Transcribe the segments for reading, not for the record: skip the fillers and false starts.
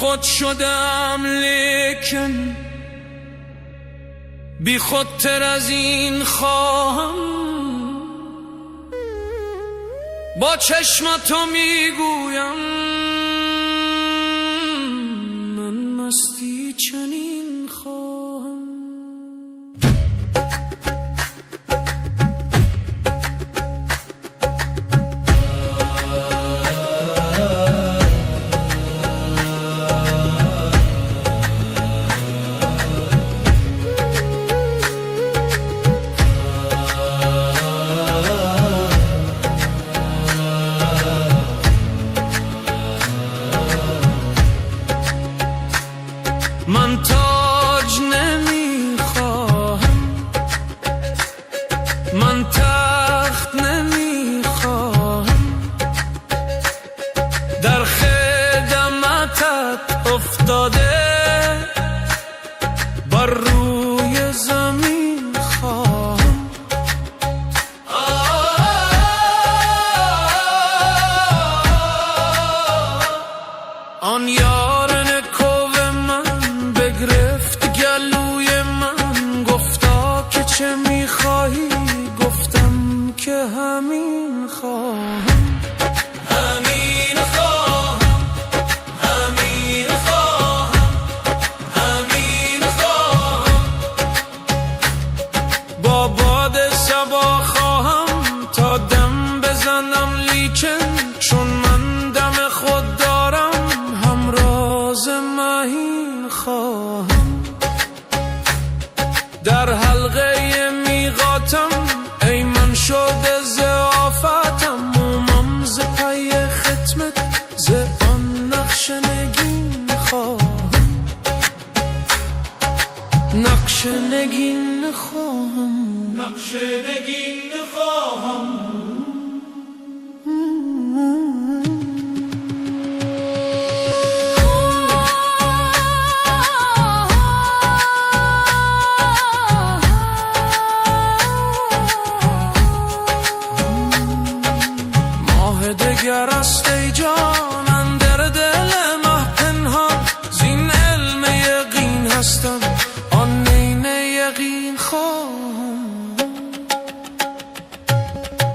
خود شدم لیکن بی خودتر از این خواهم. با چشماتو میگویم من مستی چنین خواهم. من تاج نمیخواهم، من تخت نمیخواهم، در خدمتت افتاده بر روی زمین خواهم. آن یار گرفت گلوی من، گفتا که چه میخواهی، گفتم که همین خواهم. همین خواهم، همین خواهم، همین خواهم. با باد صبا خواهم تا دم بزنم، لیکن چون من دم خود دارم همراز مهین خواهم. در حلقه میقاتم ای من شده ز آفتم، مومم ز پی ختمت ز آن نقش نگین خواهم. نقش نگین خواهم، نقش نگین خواهم. دگر است ای جان اندر دل مه پنهان، زین علم یقین هستم آن عین یقین خواهم.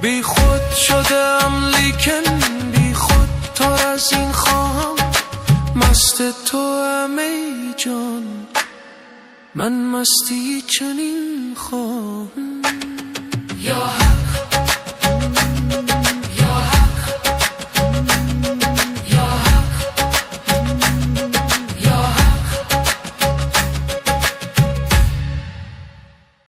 بی خود شدم لیکن بی خود تر از این خواهم. مست تو ام ای جان من مستی چنین خواهم.